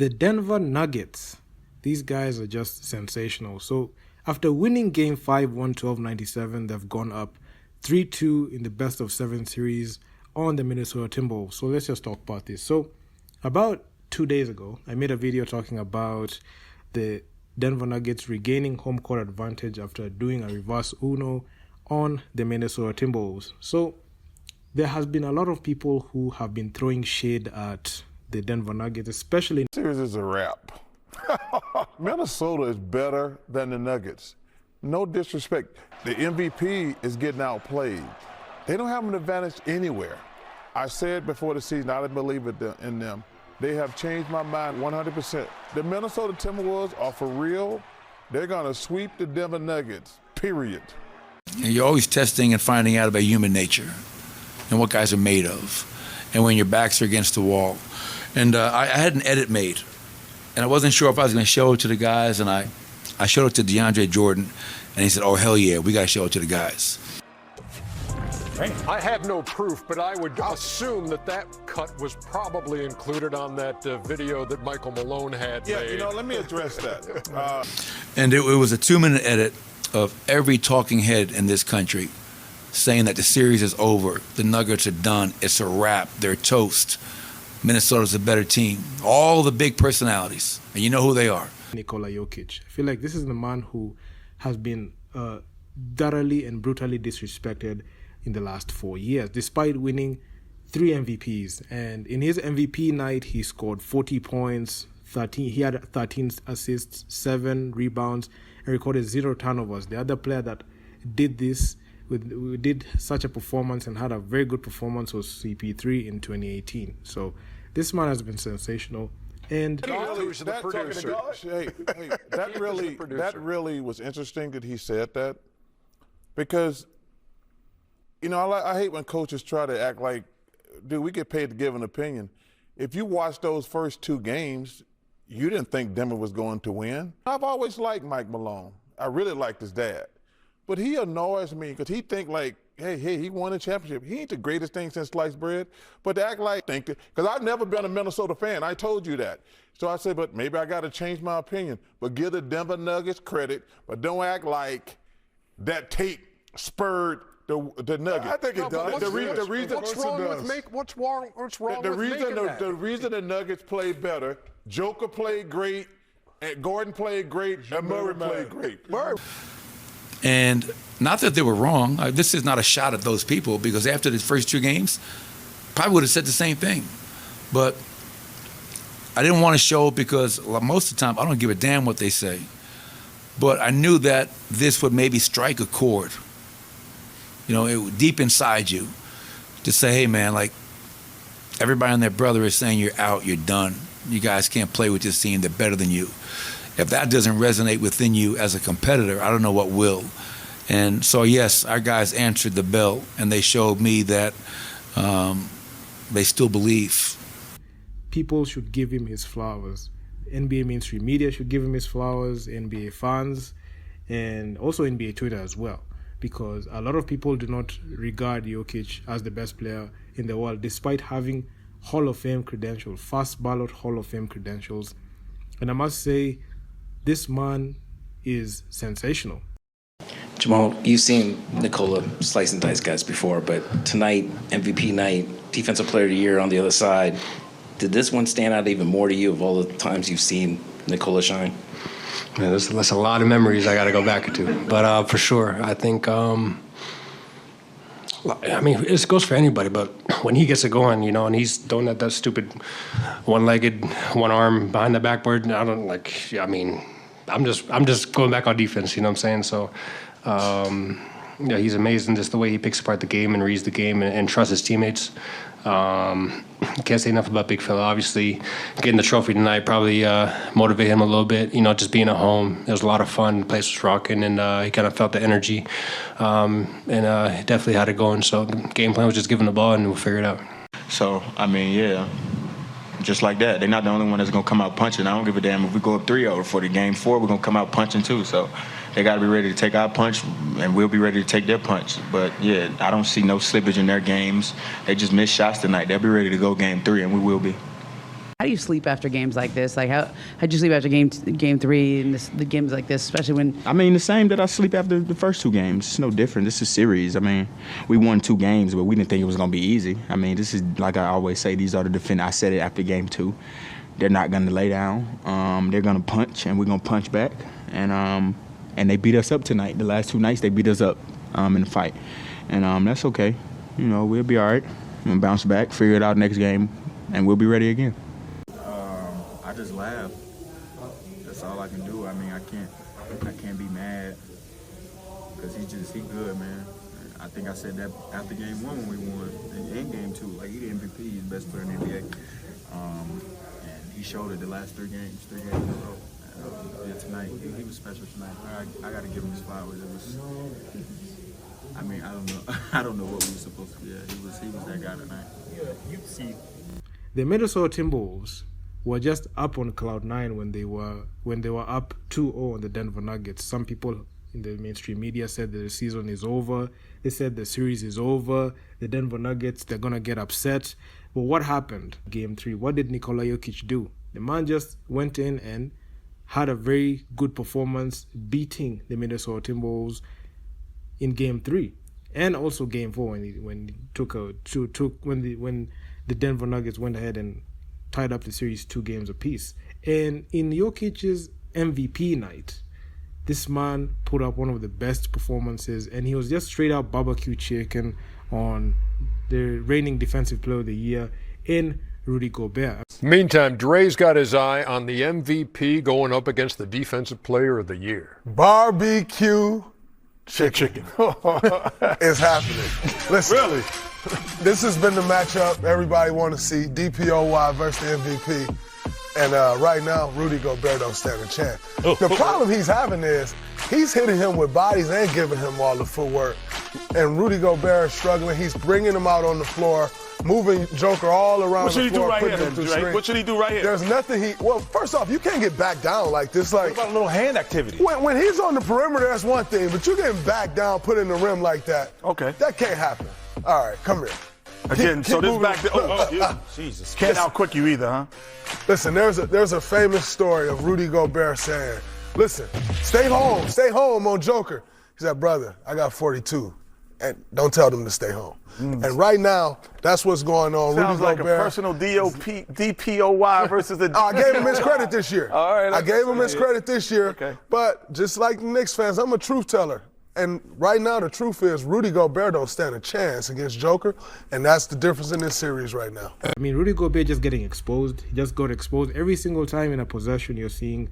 The Denver Nuggets, these guys are just sensational. So after winning Game 5, 112-97, they've gone up 3-2 in the best of 7 series on the Minnesota Timberwolves. So let's just talk about this. So about 2 days ago, I made a video talking about the Denver Nuggets regaining home court advantage after doing a reverse Uno on the Minnesota Timberwolves. So there has been a lot of people who have been throwing shade at the Denver Nuggets, especially. This series is a wrap. Minnesota is better than the Nuggets. No disrespect. The MVP is getting outplayed. They don't have an advantage anywhere. I said before the season, I didn't believe it in them. They have changed my mind 100%. The Minnesota Timberwolves are for real. They're going to sweep the Denver Nuggets, period. And you're always testing and finding out about human nature and what guys are made of, and when your backs are against the wall. And I had an edit made, and I wasn't sure if I was going to show it to the guys, and I showed it to DeAndre Jordan, and he said, "Oh, hell yeah, we got to show it to the guys." I have no proof, but I would assume that cut was probably included on that video that Michael Malone had made. Yeah, let me address that. And it was a 2-minute edit of every talking head in this country saying that the series is over, the Nuggets are done, it's a wrap, they're toast, Minnesota's a better team. All the big personalities, and you know who they are. Nikola Jokic. I feel like this is the man who has been thoroughly and brutally disrespected in the last 4 years, despite winning 3 MVPs. And in his MVP night, he scored 40 points, he had 13 assists, 7 rebounds, and recorded 0 turnovers. The other player that did such a performance and had a very good performance was CP3 in 2018. So this man has been sensational. And that really was interesting that he said that, because I hate when coaches try to act like, dude, we get paid to give an opinion. If you watch those first 2 games, you didn't think Denver was going to win. I've always liked Mike Malone. I really liked his dad. But he annoys me because he think like, hey, he won a championship. He ain't the greatest thing since sliced bread. But to act like, because I've never been a Minnesota fan. I told you that. So I said, but maybe I got to change my opinion. But give the Denver Nuggets credit, but don't act like that tape spurred the Nuggets. I think it does. What's wrong with making that? The reason the Nuggets played better, Joker played great, and Gordon played great, and Murray played great. And not that they were wrong. This is not a shot at those people, because after the first 2 games, probably would have said the same thing. But I didn't want to show it because most of the time I don't give a damn what they say. But I knew that this would maybe strike a chord, deep inside you, to say, hey, man, like, everybody and their brother is saying you're out, you're done. You guys can't play with this team. They're better than you. If that doesn't resonate within you as a competitor, I don't know what will. And so, yes, our guys answered the bell, and they showed me that they still believe. People should give him his flowers. NBA mainstream media should give him his flowers, NBA fans, and also NBA Twitter as well, because a lot of people do not regard Jokic as the best player in the world, despite having Hall of Fame credentials, first ballot Hall of Fame credentials. And I must say, this man is sensational. Jamal, you've seen Nikola slice and dice guys before, but tonight, MVP night, Defensive Player of the Year on the other side, did this one stand out even more to you of all the times you've seen Nikola shine? Yeah, that's a lot of memories I got to go back to. But for sure, I think, it goes for anybody, but when he gets it going, and he's doing that stupid one-legged, one arm behind the backboard, I'm just going back on defense, you know what I'm saying? So, he's amazing, just the way he picks apart the game and reads the game and trusts his teammates. Can't say enough about Big Fella. Obviously, getting the trophy tonight probably motivated him a little bit. Just being at home, it was a lot of fun. The place was rocking, and he kind of felt the energy, and he definitely had it going. So the game plan was just giving the ball, and we'll figure it out. So, just like that. They're not the only one that's going to come out punching. I don't give a damn if we go up 3-0 for the game 4. We're going to come out punching too. So they got to be ready to take our punch, and we'll be ready to take their punch. But, yeah, I don't see no slippage in their games. They just missed shots tonight. They'll be ready to go game 3, and we will be. How do you sleep after games like this? Like, how'd you sleep after game 3 and the games like this, especially when? I mean, the same that I sleep after the first 2 games. It's no different. This is a series. I mean, we won 2 games, but we didn't think it was going to be easy. I mean, this is, like I always say, these are the defenders. I said it after game 2. They're not going to lay down. They're going to punch, and we're going to punch back. And they beat us up tonight. The last 2 nights, they beat us up in the fight. And that's okay. You know, we'll be all right. We'll bounce back, figure it out next game, and we'll be ready again. I just laugh. That's all I can do. I mean, I can't be mad because he good, man. I think I said that after game 1 when we won, and game 2, like he the MVP, he's the best player in the NBA. And he showed it the last 3 games in a row. Yeah, tonight he was special tonight. I got to give him his flowers. It was. I mean, I don't know. I don't know what we were supposed to. Yeah, he was that guy tonight. Yeah, you see. The Minnesota Timberwolves were just up on cloud 9 when they were up 2-0 on the Denver Nuggets. Some people in the mainstream media said that the season is over. They said the series is over. The Denver Nuggets, they're gonna get upset. But what happened? Game 3. What did Nikola Jokic do? The man just went in and had a very good performance, beating the Minnesota Timberwolves in Game 3, and also Game 4 when the Denver Nuggets went ahead and tied up the series 2 games apiece. And in Jokic's MVP night, this man put up one of the best performances, and he was just straight up barbecue chicken on the reigning Defensive Player of the Year in Rudy Gobert. Meantime, Dre's got his eye on the MVP going up against the Defensive Player of the Year. Barbecue chicken. It's happening. Listen, really? This has been the matchup everybody want to see, DPOY versus the MVP. And right now, Rudy Gobert don't stand a chance. The problem he's having is he's hitting him with bodies and giving him all the footwork. And Rudy Gobert is struggling. He's bringing him out on the floor, moving Joker all around the floor. What should he do right here, Dre? What should he do right here? There's nothing well, first off, you can't get back down like this. Like, what about a little hand activity? When he's on the perimeter, that's one thing, but you getting back down, put in the rim like that. Okay. That can't happen. All right, come here. Again, so this back there. Jesus. Can't out-quick you either, huh? Listen, there's a famous story of Rudy Gobert saying, listen, stay home on Joker. He said, brother, I got 42, and don't tell them to stay home. And right now, that's what's going on. Sounds Rudy like Gobert, a personal DPOY versus the I gave him his credit this year. All right. I gave him his credit this year. Okay. But just like the Knicks fans, I'm a truth teller. And right now, the truth is Rudy Gobert don't stand a chance against Joker, and that's the difference in this series right now. I mean, Rudy Gobert just getting exposed. He just got exposed. Every single time in a possession, you're seeing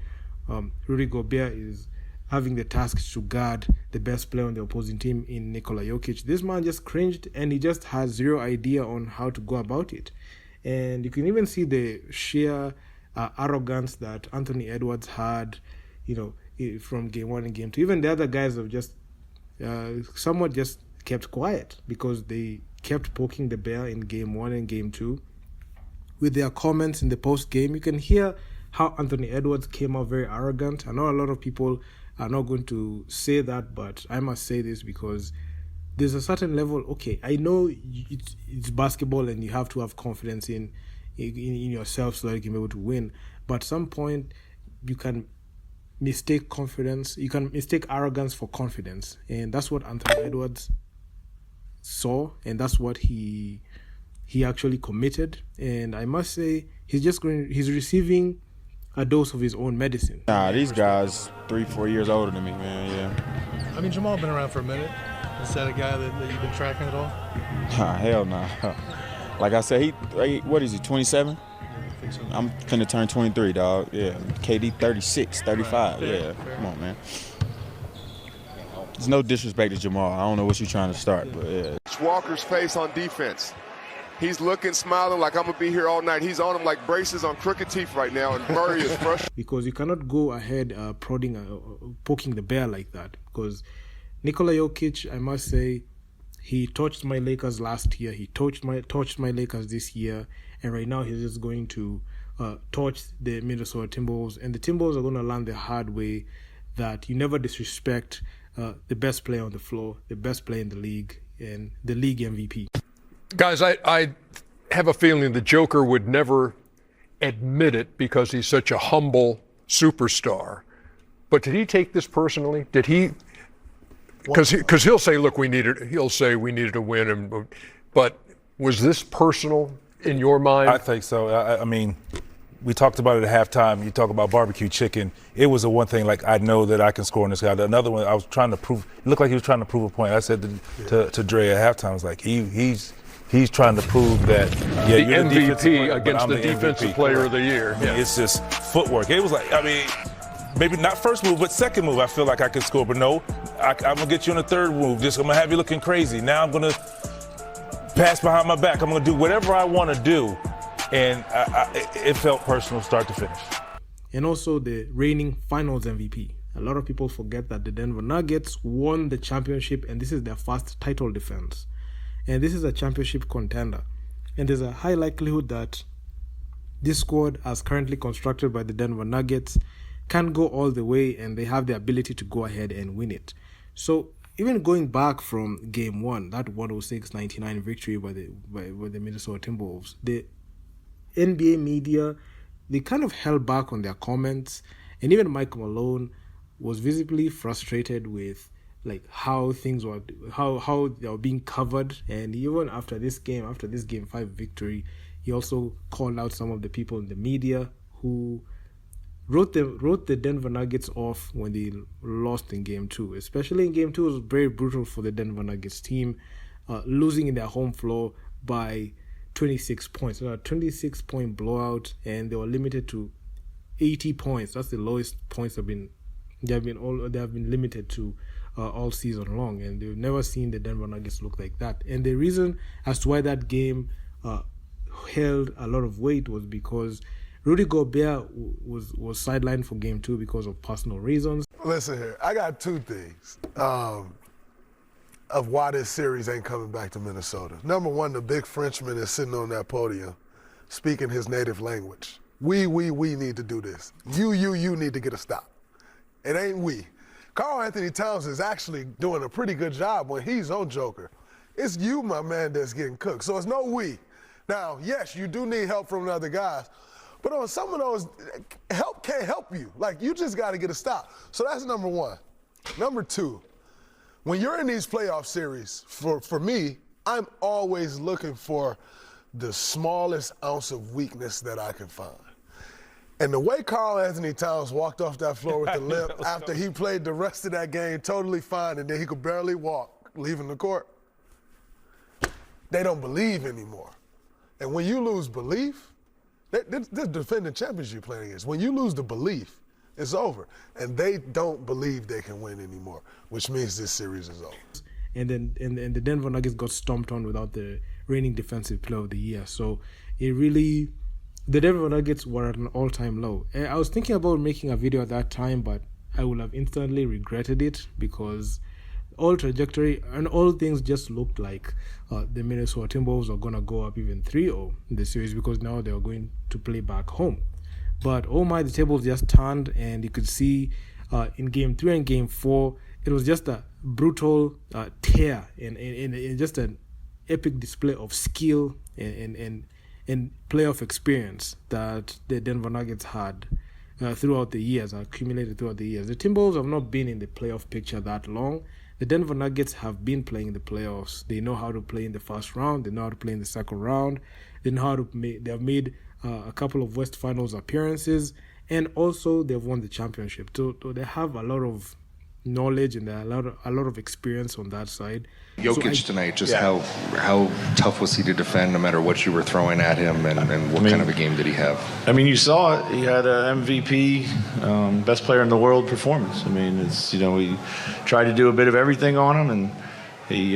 Rudy Gobert is having the task to guard the best player on the opposing team in Nikola Jokic. This man just cringed, and he just has zero idea on how to go about it. And you can even see the sheer arrogance that Anthony Edwards had, from Game 1 and Game 2. Even the other guys have just somewhat just kept quiet because they kept poking the bear in Game 1 and Game 2. With their comments in the post-game, you can hear how Anthony Edwards came out very arrogant. I know a lot of people are not going to say that, but I must say this because there's a certain level. Okay, I know it's basketball and you have to have confidence in yourself so that you can be able to win. But at some point, you can mistake confidence. You can mistake arrogance for confidence, and that's what Anthony Edwards saw, and that's what he actually committed. And I must say, he's receiving a dose of his own medicine. Nah, these guys 3-4 years older than me, man. Yeah. I mean, Jamal been around for a minute. Is that a guy that you've been tracking at all? Nah, hell nah. Like I said, what is he, 27? So. I'm finna turn 23, dog. Yeah, KD 36, 35. Fair, yeah, fair. Come on, man. There's no disrespect to Jamal. I don't know what you're trying to start, but yeah. Walker's face on defense. He's looking, smiling like I'm going to be here all night. He's on him like braces on crooked teeth right now, and Murray is frustrated. Because you cannot go ahead poking the bear like that. Because Nikola Jokic, I must say, he torched my Lakers last year. He torched my Lakers this year. And right now he's just going to torch the Minnesota Timberwolves. And the Timberwolves are going to learn the hard way that you never disrespect the best player on the floor, the best player in the league, and the league MVP. Guys, I have a feeling the Joker would never admit it because he's such a humble superstar. But did he take this personally? Did he? Because he'll say, look, we needed a win. But was this personal in your mind? I think so. I mean, we talked about it at halftime. You talk about barbecue chicken. It was the one thing, like, I know that I can score on this guy. Another one, I was trying to prove, it looked like he was trying to prove a point. I said to Dre at halftime, I was like, he's trying to prove that, yeah, the you're MVP player, against the defensive player of the year. I mean, it's just footwork. It was like, I mean, maybe not first move, but second move, I feel like I could score. But no, I'm going to get you on the third move. I'm going to have you looking crazy. Now I'm going to pass behind my back. I'm going to do whatever I want to do. And it felt personal start to finish. And also the reigning finals MVP. A lot of people forget that the Denver Nuggets won the championship, and this is their first title defense. And this is a championship contender. And there's a high likelihood that this squad, as currently constructed by the Denver Nuggets, can go all the way, and they have the ability to go ahead and win it. So even going back from game one, that 106-99 victory by the Minnesota Timberwolves, the NBA media, they kind of held back on their comments, and even Michael Malone was visibly frustrated with like how things were, how they were being covered. And even after this game 5 victory, he also called out some of the people in the media who wrote the Denver Nuggets off when they lost in game 2. Especially in game 2, it was very brutal for the Denver Nuggets team, losing in their home floor by 26 points. A 26-point blowout, and they were limited to 80 points. That's the lowest points they have been limited to all season long, and they've never seen the Denver Nuggets look like that. And the reason as to why that game held a lot of weight was because Rudy Gobert was sidelined for game 2 because of personal reasons. Listen here, I got two things of why this series ain't coming back to Minnesota. Number one, the big Frenchman is sitting on that podium speaking his native language. We need to do this. You need to get a stop. It ain't we. Karl Anthony Towns is actually doing a pretty good job when he's on Joker. It's you, my man, that's getting cooked. So it's no we. Now, yes, you do need help from the other guys, but on some of those, help can't help you. Like, you just got to get a stop. So that's number one. Number two, when you're in these playoff series, for me, I'm always looking for the smallest ounce of weakness that I can find. And the way Karl Anthony Towns walked off that floor with the limp after he played the rest of that game totally fine, and then he could barely walk leaving the court, they don't believe anymore. And when you lose belief, this defending champions you're playing against, when you lose the belief, it's over. And they don't believe they can win anymore, which means this series is over. And then and the Denver Nuggets got stomped on without the reigning defensive player of the year. So it really, the Denver Nuggets were at an all-time low. And I was thinking about making a video at that time, but I would have instantly regretted it because all trajectory and all things just looked like the Minnesota Timberwolves are going to go up even 3-0 in the series because now they are going to play back home. But oh my, the tables just turned, and you could see in Game 3 and Game 4, it was just a brutal tear and just an epic display of skill and playoff experience that the Denver Nuggets had throughout the years, accumulated throughout the years. The Timberwolves have not been in the playoff picture that long. The Denver Nuggets have been playing in the playoffs. They know how to play in the first round. They know how to play in the second round. They know how to they have made a couple of West Finals appearances, and also they've won the championship. So they have a lot of knowledge and a lot of experience on that side. Jokic tonight, just how tough was he to defend no matter what you were throwing at him, and what kind of a game did he have? I mean, you saw it. He had an MVP, best player in the world performance. I mean, it's, you know, we tried to do a bit of everything on him, and he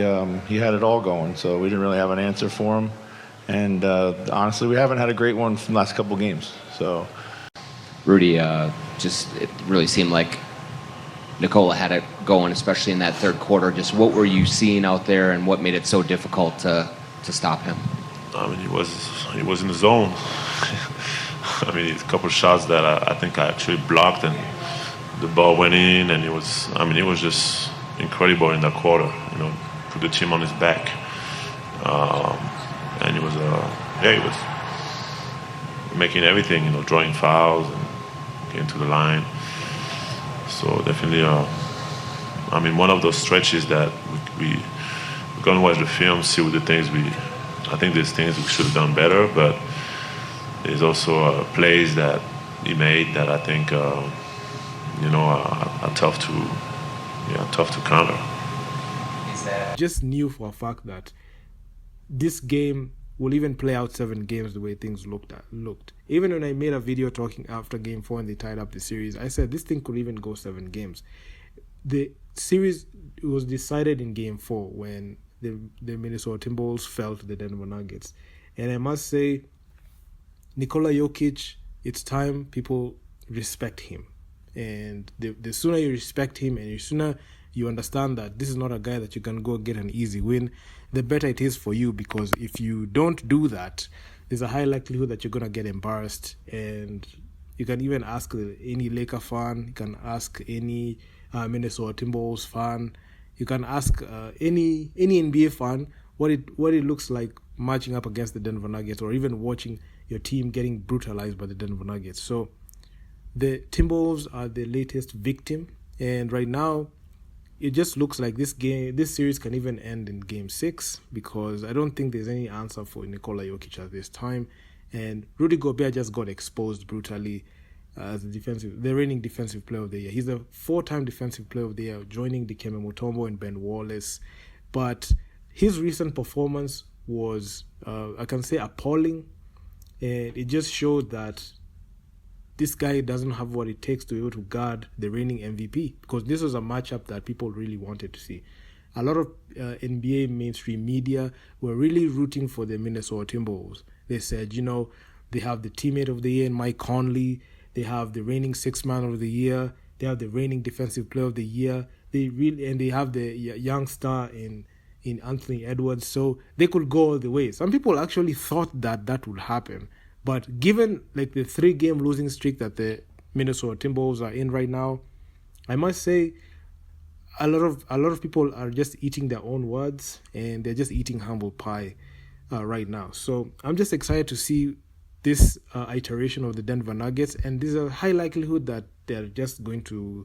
had it all going. So we didn't really have an answer for him. And honestly, we haven't had a great one from the last couple games. So, Rudy, it really seemed like Nikola had it going, especially in that third quarter. Just what were you seeing out there, and what made it so difficult to stop him? I mean, he was in the zone. I mean, a couple of shots that I think I actually blocked, and the ball went in, and it was just incredible in that quarter. You know, put the team on his back, and it was making everything, drawing fouls and getting to the line. So definitely, one of those stretches that we're going to watch the film, see what the things I think there's things we should have done better, but there's also plays that he made that I think, are tough to counter. Just knew for a fact that this game will even play out 7 games the way things looked. Even when I made a video talking after Game 4 and they tied up the series, I said this thing could even go 7 games. The series was decided in Game 4 when the Minnesota Timberwolves fell to the Denver Nuggets. And I must say, Nikola Jokic, it's time people respect him. And the sooner you respect him and the sooner you understand that this is not a guy that you can go get an easy win, the better it is for you, because if you don't do that, there's a high likelihood that you're going to get embarrassed. And you can even ask any Laker fan, you can ask any Minnesota Timberwolves fan, you can ask any NBA fan what it looks like matching up against the Denver Nuggets, or even watching your team getting brutalized by the Denver Nuggets. So the Timberwolves are the latest victim, and right now it just looks like this series can even end in Game 6, because I don't think there's any answer for Nikola Jokic at this time. And Rudy Gobert just got exposed brutally as the reigning defensive player of the year. He's a 4-time defensive player of the year, joining Dikembe Mutombo and Ben Wallace. But his recent performance was, I can say, appalling. And it just showed that this guy doesn't have what it takes to be able to guard the reigning MVP, because this was a matchup that people really wanted to see. A lot of NBA mainstream media were really rooting for the Minnesota Timberwolves. They said, they have the teammate of the year in Mike Conley, they have the reigning 6th man of the year, they have the reigning defensive player of the year, they have the young star in Anthony Edwards, so they could go all the way. Some people actually thought that would happen. But given the 3-game losing streak that the Minnesota Timberwolves are in right now, I must say a lot of people are just eating their own words, and they're just eating humble pie right now. So I'm just excited to see this iteration of the Denver Nuggets, and there's a high likelihood that they're just going to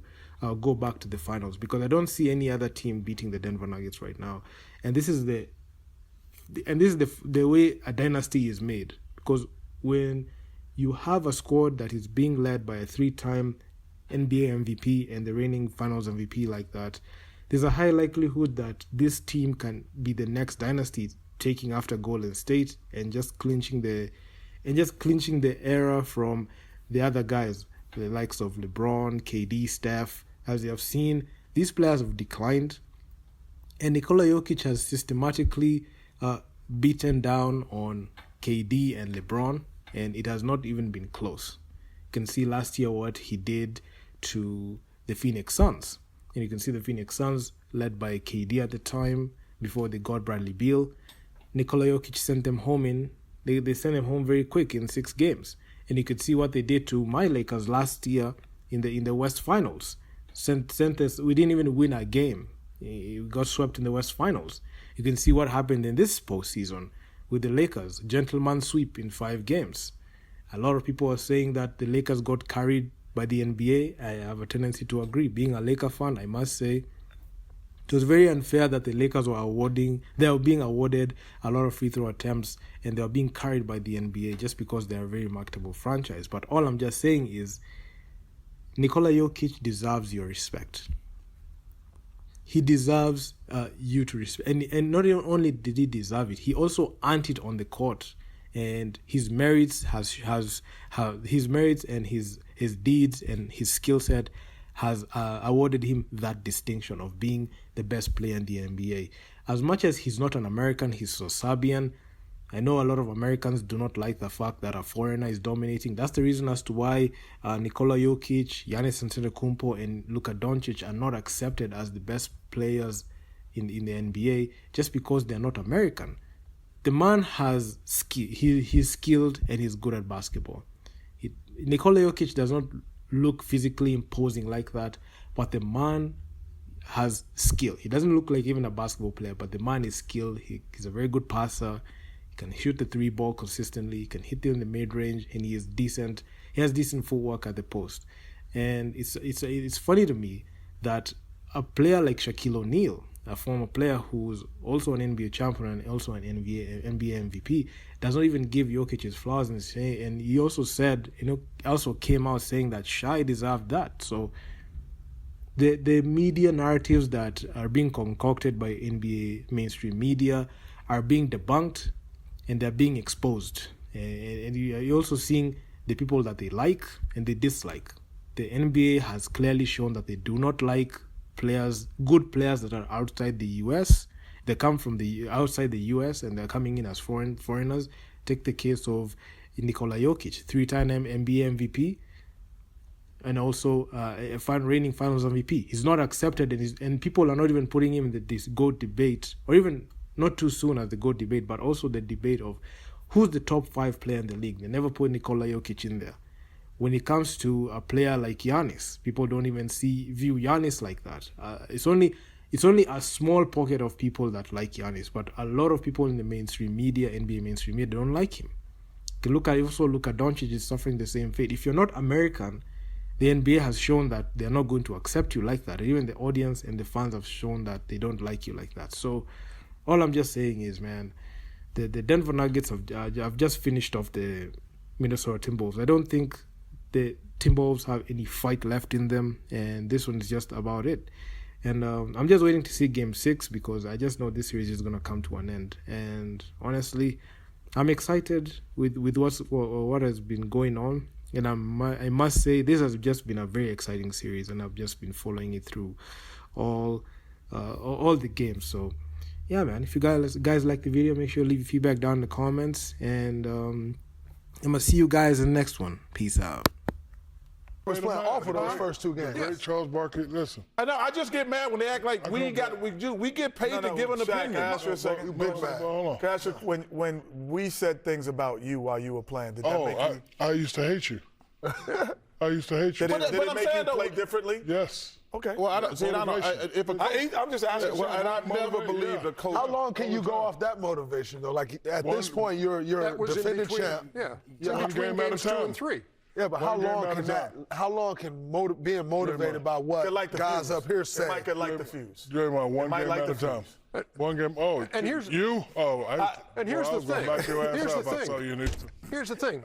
go back to the finals, because I don't see any other team beating the Denver Nuggets right now. And this is the way a dynasty is made, because when you have a squad that is being led by a 3-time NBA MVP and the reigning Finals MVP like that, there's a high likelihood that this team can be the next dynasty, taking after Golden State and just clinching the era from the other guys, the likes of LeBron, KD, Steph. As you have seen, these players have declined, and Nikola Jokic has systematically beaten down on KD and LeBron, and it has not even been close. You can see last year what he did to the Phoenix Suns, and you can see the Phoenix Suns, led by KD at the time, before they got Bradley Beal. Nikola Jokic sent them home they sent them home very quick in 6 games, and you could see what they did to my Lakers last year in the West Finals. Sent us, we didn't even win a game. We got swept in the West Finals. You can see what happened in this postseason with the Lakers, gentleman sweep in 5 games. A lot of people are saying that the Lakers got carried by the NBA. I have a tendency to agree. Being a Laker fan, I must say, it was very unfair that the Lakers were being awarded a lot of free throw attempts, and they were being carried by the NBA just because they're a very marketable franchise. But all I'm just saying is, Nikola Jokic deserves your respect. He deserves you to respect, and not only did he deserve it, he also earned it on the court, and his merits his merits and his deeds and his skill set has awarded him that distinction of being the best player in the NBA. As much as he's not an American, he's so Serbian. I know a lot of Americans do not like the fact that a foreigner is dominating. That's the reason as to why Nikola Jokic, Giannis Antetokounmpo, and Luka Doncic are not accepted as the best players in the NBA just because they're not American. The man has skill. He's skilled and he's good at basketball. Nikola Jokic does not look physically imposing like that, but the man has skill. He doesn't look like even a basketball player, but the man is skilled. He's a very good passer. can shoot the 3 ball consistently, can hit it in the mid-range, and he has decent footwork at the post. And it's funny to me that a player like Shaquille O'Neal, a former player who's also an NBA champion and also an NBA MVP, does not even give Jokic his flowers. And he also said, also came out saying that Shai deserved that. So the media narratives that are being concocted by NBA mainstream media are being debunked, and they're being exposed. And you're also seeing the people that they like and they dislike. The NBA has clearly shown that they do not like good players that are outside the U.S. They come from outside the U.S. and they're coming in as foreigners. Take the case of Nikola Jokic, 3-time NBA MVP, and also a reigning Finals MVP. He's not accepted, and people are not even putting him in this GOAT debate, or even not too soon as the GOAT debate, but also the debate of who's the top 5 player in the league. They never put Nikola Jokic in there. When it comes to a player like Giannis, people don't even view Giannis like that. It's only a small pocket of people that like Giannis, but a lot of people in the mainstream media, NBA mainstream media, don't like him. You can also look at Doncic is suffering the same fate. If you're not American, the NBA has shown that they're not going to accept you like that. Even the audience and the fans have shown that they don't like you like that. So all I'm just saying is, man, the Denver Nuggets have just finished off the Minnesota Timberwolves. I don't think the Timberwolves have any fight left in them, and this one is just about it. And I'm just waiting to see Game 6 because I just know this series is going to come to an end. And honestly, I'm excited with what has been going on. And I must say this has just been a very exciting series, and I've just been following it through all the games. So yeah, man, if you guys like the video, make sure to leave your feedback down in the comments, and I'm gonna see you guys in the next one. Peace out. Was playing off of those first 2 games. Yes. Charles Barkley, listen. I know. I just get mad when they act like we get paid to give an opinion. Can I ask you a second? Can I ask you, when we said things about you while you were playing, did that make you? I used to hate you. I used to hate you. Did it make you play differently? Yes. Okay. Well, I'm just asking. And I've never believed a coach. How long can you go off that motivation though? Like at this point, you're a defending champ. Yeah. One game at a time. 2 and 3. Yeah, but how long can being motivated by what guys up here say? It might get like the fuse. Draymond, one game at a time. One game. Oh, and here's you. Oh, and here's the thing. Here's the thing.